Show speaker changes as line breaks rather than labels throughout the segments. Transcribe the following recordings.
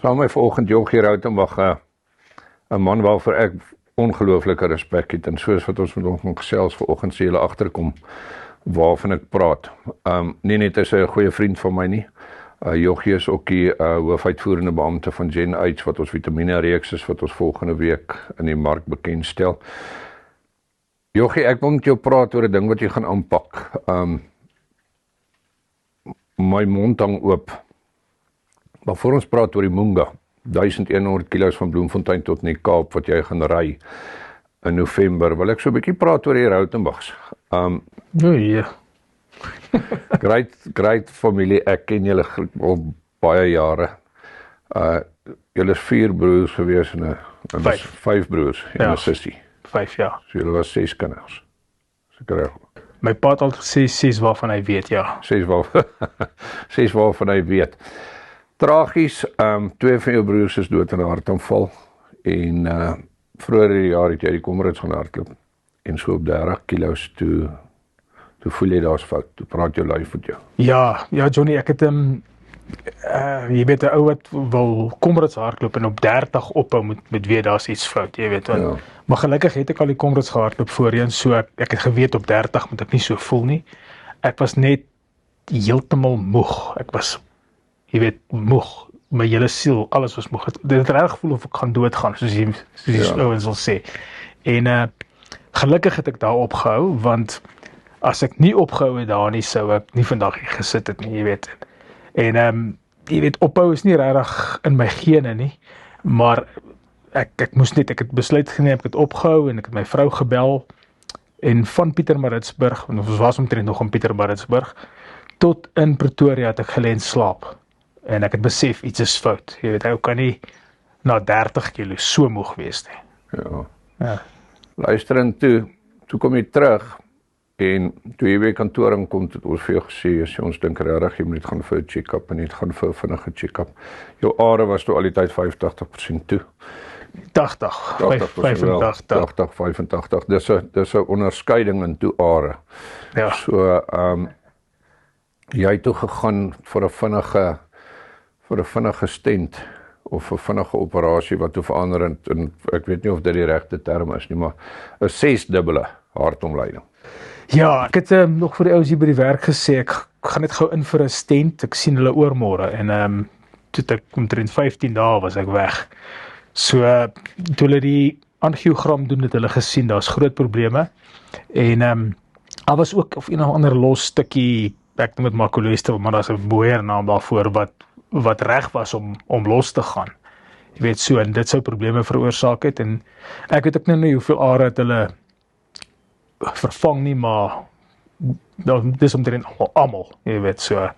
Saam my vanoggend Joggie Rautenbach, 'n man waarvoor ek ongelooflike respek het, en soos wat ons met hom gaan gesels vanoggend, sê julle agterkom waarvan ek praat. Nie net is hy 'n goeie vriend van my nie. Joggie is ook die hoofuitvoerende beampte van Gen H, wat ons vitamine reeks is, wat ons volgende week in die mark bekendstel. Joggie, ek wil met jou praat oor 'n ding wat jy gaan aanpak. My mond hang oop. Maar voor ons praat oor die Moonga, 1100 kilos van Bloemfontein tot in die Kaap, wat jy gaan ry in November, wil ek so 'n bietjie praat oor die Rautenbachs. Great familie, ek ken julle al baie jare. Julle is 4 broers gewees en 5 broers en 'n sussie.
5 jaar.
So julle was 6 kinders. Seker reg.
My pa het al gesê 6 waarvan hy weet, ja.
6 waarvan hy weet. Tragies, 2 van jou broers is dood in 'n hartaanval en vroeër die jaar het jy die Comrades gaan hardloop en so op 30 kilos toe voel jy daar's fout, toe praat jou lyf met jou.
Ja, Johnny, ek het jy weet 'n ou wat wil Comrades hardloop en op 30 ophou met weet daar's iets fout, jy weet wat. Ja. Maar gelukkig het ek al die Comrades gehardloop voorheen, so ek het geweet op 30 moet ek nie so voel nie. Ek was net heeltemal moeg. Ek was, jy weet, moeg. My hele siel, alles was moeg. Dit het reg gevoel of ek gaan doodgaan, soos die ouens wil sê. En gelukkig het ek daar opgehou, want as ek nie opgehou het daar nie, sou ek nie vandag hier gesit het nie, jy weet. En jy weet, ophou is nie regtig in my gene nie, maar ek moes net, ek het besluit geneem, ek het opgehou en ek het my vrou gebel en van Pietermaritzburg, ons was omtrent nog in Pietermaritzburg, tot in Pretoria het ek gelê en slaap. En ek het besef, iets is fout. Jy weet, hy kan nie na 30 kilo so moeg wees nie.
Ja. Luister en toe kom jy terug, en toe jy by kantoor aankom, het ons vir jou gesê, as jy ons dink regtig, jy moet net gaan vir 'n check-up, en net gaan vir 'n vinnige check-up. Jou are was toe al die tyd 85% toe.
85, 85.
Dis 'n onderskeiding in toe are.
Ja.
So, jy het toe gegaan vir 'n vinnige stent, of 'n vinnige operasie wat toe verander, en ek weet nie of dit die regte term is nie, maar 'n 6-dubbele hartomleiding.
Ja, ek het nog vir die ouens hier by die werk gesê, ek gaan net gou in vir 'n stent, ek sien hulle oormôre, en toe ek omtrent 15 dae was ek weg. So, toe hulle die angiogram doen, het hulle gesien, daar's groot probleme, en daar was ook of een of ander los stukkie, ek noem dit maar cholesterol, maar daar's 'n mooier naam daarvoor, wat reg was om los te gaan. Jy weet so, en dit sou probleme veroorsaak het, en ek weet ook nie hoeveel are het hulle vervang nie, maar dis omtrent almal, jy weet so.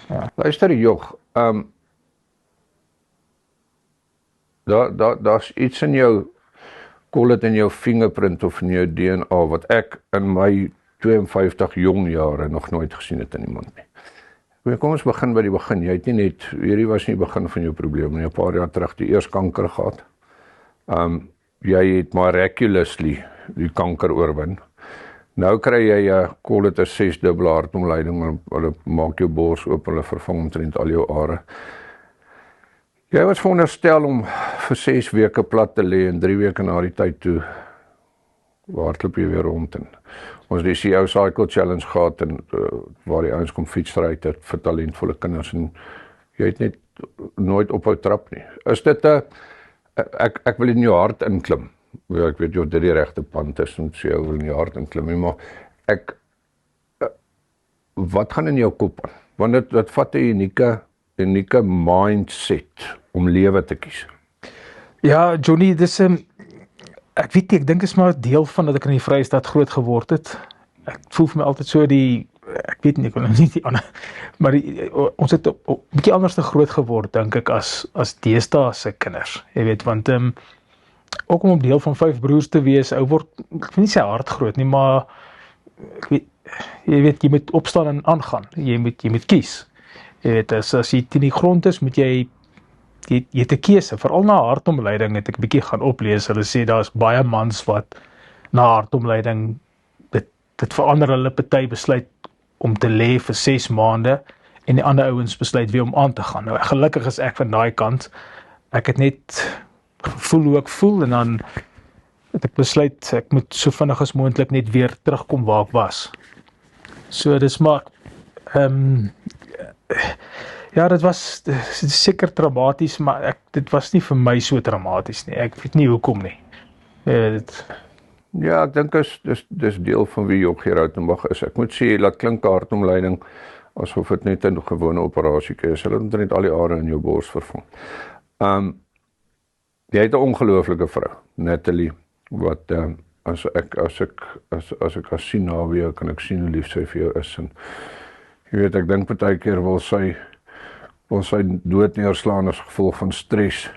Ja. Luister Jog, daar's iets in jou, call dit in jou fingerprint of in jou DNA, wat ek in my 52 jong jare nog nooit gesien het in iemand nie. Kom ons begin by die begin. Jy het nie net, hierdie was nie die begin van jou probleem nie, 'n paar jaar terug die eers kanker gehad. Jy het miraculously die kanker oorwin. Nou kry jy 'n call dit 'n 6-dubbele hartomleiding, hulle maak jou bors oop, hulle vervang omtrent al jou are. Jy was veronderstel om vir 6 weke plat te lê en 3 weke na die tyd toe hardloop jy weer rond, en ons die CEO Cycle Challenge gehad, en waar die ouens kom fietsry het vir talentvolle kinders, en jy het net nooit ophou trap nie. Is dit ek wil in jou hart inklim. Ek weet jy of dit die regte pand is, en sê jy wil in jou hart inklim nie, maar wat gaan in jou kop aan? Want dit vat 'n unieke mindset om lewe te kies.
Ja, Johnny, dis ek weet nie, ek dink is maar 'n deel van dat ek in die Vrystaat groot geword het. Ek voel vir my altyd so ek weet nie, ek wil nie die ander, maar ons het 'n bietjie anders te groot geword, dink ek, as deesdae se kinders. Jy weet, want ook om deel van 5 broers te wees, ou word, ek wil nie sê hard groot nie, maar jy weet, jy moet opstaan en aangaan. Jy moet kies. Jy weet, as jy teen die grond is, moet jy het 'n keuse, veral na hartomleiding het ek 'n bietjie gaan oplees. Hulle sê daar's baie mans wat na hartomleiding dit verander hulle party besluit om te lê vir 6 maande en die ander ouens besluit weer om aan te gaan. Nou, gelukkig is ek van daai kant. Ek het net gevoel hoe ek voel en dan het ek besluit ek moet so vinnig as moontlik net weer terugkom waar ek was. So dis maar ja, dit was seker traumaties, maar dit was nie vir my so traumaties nie. Ek weet nie hoekom nie.
Ja, ek dink dis deel van wie Jochie Rautenbach is. Ek moet sê, laat klink hartomleiding asof dit net 'n gewone operasie is. Hulle het net al die are in jou bors vervang. Jy het 'n ongelooflike vrou, Natalie, wat as ek haar sien naweek, kan ek sien hoe lief sy vir jou is. En jy weet, ek dink partykeer wil sy dood neerslaan as gevolg van stres.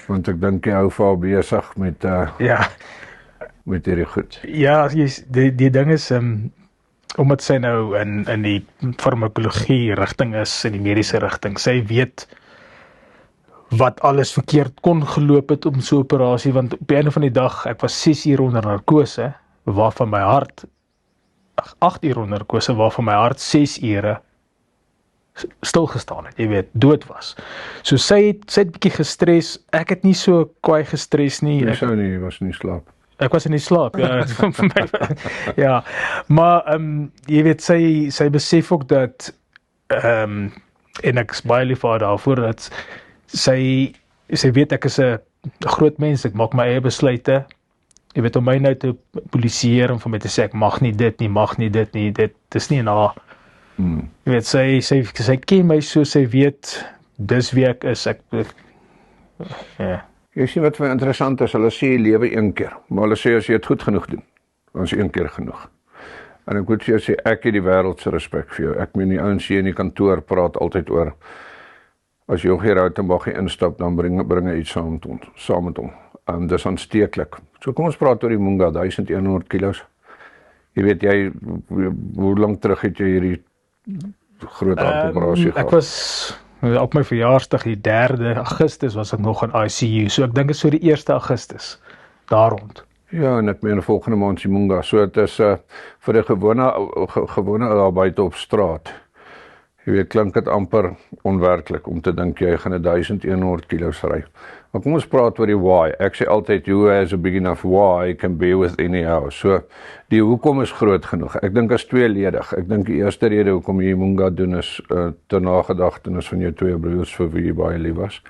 Want ek dink jy hou vir haar besig met met hierdie goed.
Ja, die ding is omdat sy nou in die farmakologie rigting is, in die mediese rigting, sy weet wat alles verkeerd kon geloop het om so 'n operasie, want op die einde van die dag, ek was 6 uur onder narkose, waarvan my hart 8 uur onder narkose, waarvan my hart 6 ure stilgestaan het, jy weet, dood was. So sy het bietjie gestres, ek het nie so kwaai gestres nie.
Jy was nie slaap.
Ek was in die slaap, ja. Ja, maar jy weet, sy besef ook dat en ek is baie lief vir haar daarvoor, dat sy weet ek is 'n groot mens, ek maak my eie besluite. Jy weet, om my nou te polisieer en vir my te sê ek mag nie dit nie, dit is nie in haar. Jy weet, sy ken my so, sy weet dis wie ek is. Ja.
Jy sien wat vir interessant is, hulle sê jy lewe een keer, maar hulle sê as jy dit goed genoeg doen, dan is een keer genoeg. En ek moet vir jou sê, ek het die wêreld se respek vir jou. Ek meen die ouens hier in die kantoor praat altyd oor, as Jochie Rautenbach instap, dan bring hy iets saam met hom. Dis aansteeklik. So kom ons praat oor die Munga, 1100 kilos. Jy weet, hoe lang terug het jy hierdie groot hartoperasie gehad?
Ek was op my verjaarsdag, die 3 Augustus, was ek nog in ICU. So ek dink dit is so die 1 Augustus, daar rond.
Ja, en ek meen volgende maand die Munga. So dit is vir 'n gewone daar buite op straat. Jy weet, klink dit amper onwerklik om te dink jy gaan 1100 kilos ry. Maar kom ons praat oor die why. Ek sê altyd, who has a big enough why can be with any hour. So, die hoekom is groot genoeg. Ek dink is tweeledig. Ek dink die eerste rede hoekom jy Munga doen is ter nagedagtenis van jou 2 broers vir wie jy baie lief was.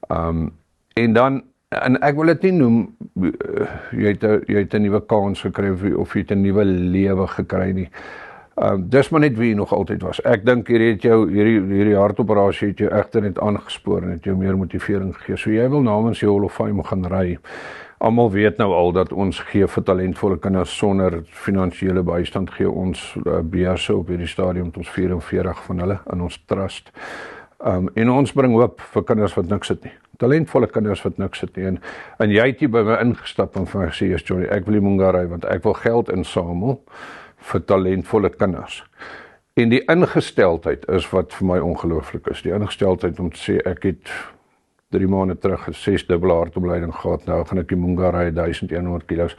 En dan, en ek wil dit nie noem, jy het 'n nuwe kans gekry of jy het 'n nuwe lewe gekry nie. Dis maar net wie jy nog altyd was. Ek dink hierdie hartoperasie het jou egter net aangespoor en het jou meer motivering gegee. So jy wil namens die Hall of Fame gaan ry. Almal weet nou al dat ons gee vir talentvolle kinders sonder finansiële bystand, gee ons beurse op hierdie stadium tot 44 van hulle in ons trust. En ons bring hoop vir kinders wat niks het nie. Talentvolle kinders wat niks het nie. En jy het hier by my ingestap en vir my gesê, Johnny, ek wil die Munga ry want ek wil geld insamel vir talentvolle kinders. En die ingesteldheid is wat vir my ongelooflik is. Die ingesteldheid om te sê, ek het 3 maande terug 'n 6-dubbele hartopleiding gehad, nou gaan ek die Munga ry 1100 kilos,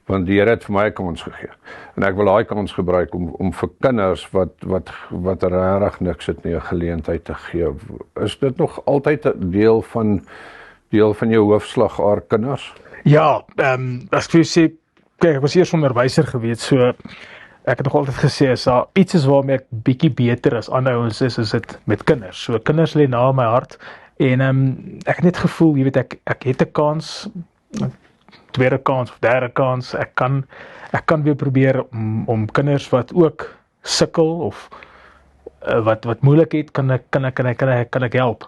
want die Here het vir my 'n kans gegee. En ek wil daai kans gebruik om vir kinders wat regtig niks het nie 'n geleentheid te gee. Is dit nog altyd 'n deel van jou hoofslag haar kinders?
Ja, as ek vir jou sê, kyk, ek was eers onderwyser gewees, so ek het nog altyd gesê, as daar iets is waarmee ek bietjie beter as ander ouens is dit met kinders. So kinders lê na my hart, en ek het net gevoel, jy weet, ek het 'n kans, tweede kans of derde kans, ek kan weer probeer om kinders wat ook sukkel of wat moeilik het, kan ek help.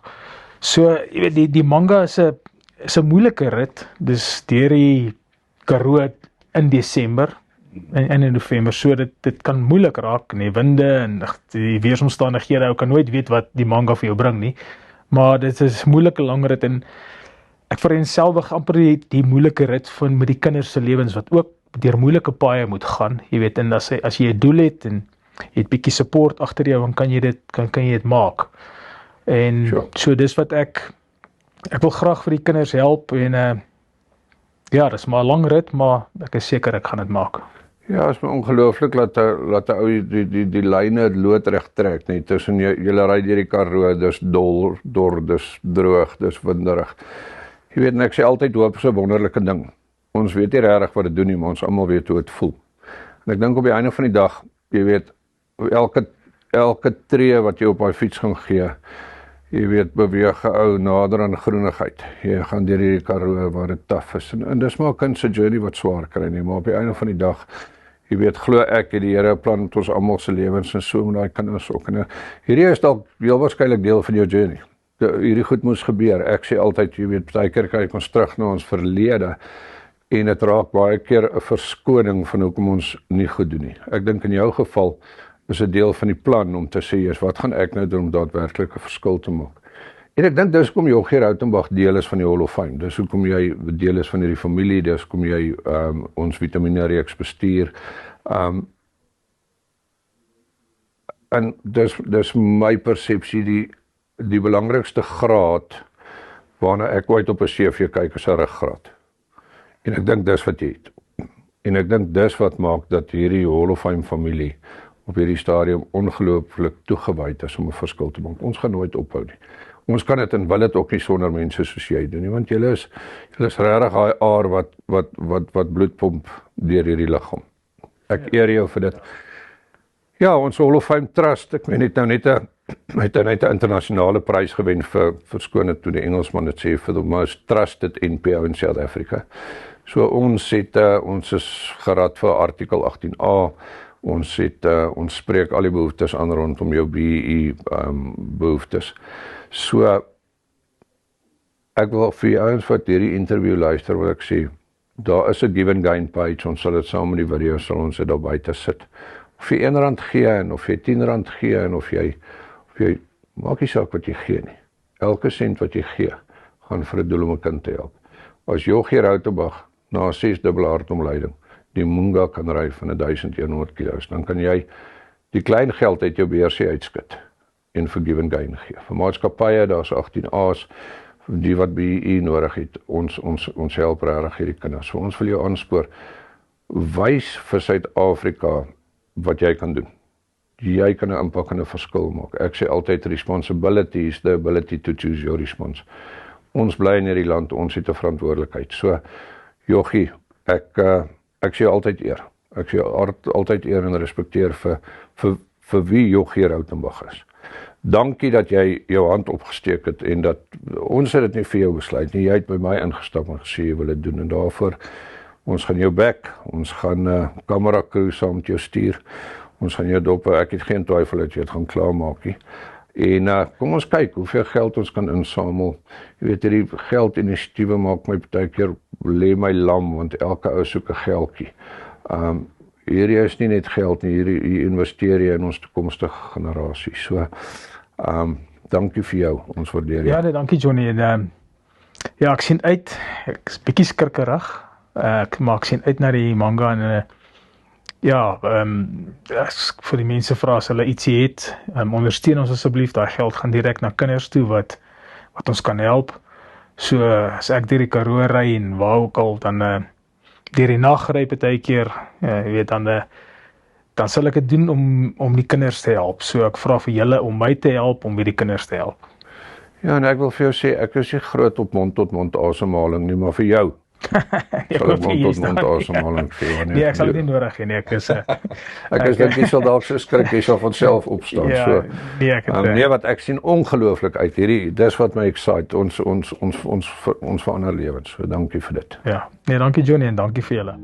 So, jy weet, die manga is 'n moeilike rit, dis deur die Karoo in Desember en in November, so dit kan moeilik raak, en die winde en die weeromstandighede, ou kan nooit weet wat die manga vir jou bring nie, maar dit is moeilike lang rit, en ek vereenselwig amper die moeilike rit van met die kinders se lewens wat ook deur moeilike paaie moet gaan, jy weet, en as jy 'n doel het en jy het bietjie support agter jou, dan kan jy dit maak. En so dis wat ek wil graag vir die kinders help, en ja, dis maar 'n lang rit, maar ek is seker ek gaan dit maak.
Ja, is my ongelooflik laat 'n ou die lyne loodreg trek, nie, tussen julle ry deur die Karoo, dis dor, dis droog, dis winderig. Jy weet, en ek sê altyd hoop is 'n wonderlike ding. Ons weet nie regtig wat dit doen nie, maar ons almal weet hoe dit voel. En ek dink op die einde van die dag, jy weet, elke tree wat jy op daai fiets gaan gee, jy weet, beweeg 'n ou nader aan groenigheid. Jy gaan deur hierdie Karoo waar dit taaf is. En dis maar 'n kind se journey wat swaar kry nie, maar op die einde van die dag, jy weet, glo ek het die Here 'n plan met ons almal se lewens en so met daai kinders ook. En hierdie is dalk heel waarskynlik deel van jou journey. Hierdie goed moes gebeur. Ek sê altyd, jy weet, baie keer kyk ons terug na ons verlede en dit raak baie keer 'n verskoning van hoekom ons nie goed doen nie. Ek dink in jou geval is 'n deel van die plan om te sê, wat gaan ek nou doen om daadwerklik 'n verskil te maak? En ek dink dis hoekom Jochie Rautenbach deel is van die Hall of Fame. Dis hoekom jy deel is van hierdie familie, dis hoekom jy ons Vitamiene reeks bestuur. En dis my persepsie die belangrikste graad waarna ek ooit op 'n CV kyk is 'n ruggraat. En ek dink dis wat jy het. En ek dink dis wat maak dat hierdie Hall of Fame familie op hierdie stadium ongelooflik toegewyd is om 'n verskil te maak. Ons gaan nooit ophou nie. Ons kan dit en wil dit ook nie sonder mense soos jy doen nie, want julle is regtig daai aar wat bloed pomp deur hierdie liggaam. Ek eer jou vir dit. Ja, ons Hall of Fame Trust, ek weet nou net 'n internasionale prys gewen vir verskoon toe die Engelsman dit sê vir the most trusted NPO in South Africa. So ons is gerad vir artikel 18A. Ons spreek al die behoeftes aan rondom jou BEE behoeftes. So ek wil vir die ouens wat hierdie interview luister, wil ek sê, daar is 'n Give and Gain page, ons sal dit saam met die video sal ons dit daar buite sit. Of jy R1 gee en of jy R10 gee en of jy maak nie saak wat jy gee nie. Elke sent wat jy gee, gaan vir 'n doel om 'n kind te help. As Jochie Rautenbach na 'n 6-dubbel hartomleiding die Munga kan ry van 1100 kilos, dan kan jy die klein geld uit jou beursie uitskit en vir Give and Gain gee. Vir maatskappye, daar's 18A's, die wat BEE nodig het, ons help regtig hierdie kinders. So ons wil jou aanspoor, wys vir Suid-Afrika wat jy kan doen. Jy kan 'n impak en 'n verskil maak. Ek sê altyd, responsibility is the ability to choose your response. Ons bly in hierdie land, ons het 'n verantwoordelikheid. So, Jochie, ek sê altyd eer. Ek sê altyd eer en respekteer vir wie Jochie Rautenbach is. Dankie dat jy jou hand opgesteek het en dat ons het dit nie vir jou besluit nie. Jy het by my ingestap en gesê jy wil dit doen en daarvoor ons gaan jou back, ons gaan kamera crew saam met jou stuur. Ons gaan jou dop, ek het geen twyfel dat jy dit gaan klaarmaak nie. En kom ons kyk hoeveel geld ons kan insamel. Jy weet, hierdie geldinisiatiewe maak my baie keer lê my lam, want elke ou soek 'n geldjie. Hierdie is nie net geld nie, hier investeer jy in ons toekomstige generasie. So, dankie vir jou, ons waardeer jou.
Ja, nee, dankie Johnny. En ja, ek sien uit, ek is bietjie skrikkerig, maar ek sien uit na die manga en as vir die mense vra as hulle ietsie het, ondersteun ons asseblief, daai geld gaan direk na kinders toe wat ons kan help. So as ek deur die Karoo ry en waar ook al, dan deur die nag ry partykeer, jy weet, dan sal ek dit doen om die kinders te help. So ek vra vir julle om my te help om hierdie kinders te help.
Ja, en ek wil vir jou sê, ek is nie groot op mond-tot-mond asemhaling nie, maar vir jou sal ek mond-tot-mond asemhaling gee.
Nee, ek sal dit nie nodig hê nie. Ek
dink jy sal dalk so skrik, jy sal van self opstaan.
Ja,
so,
nee,
wat ek sien ongelooflik uit. Dis wat my excite, ons verander lewens. So dankie vir dit.
Ja, nee, dankie Johnny en dankie vir julle.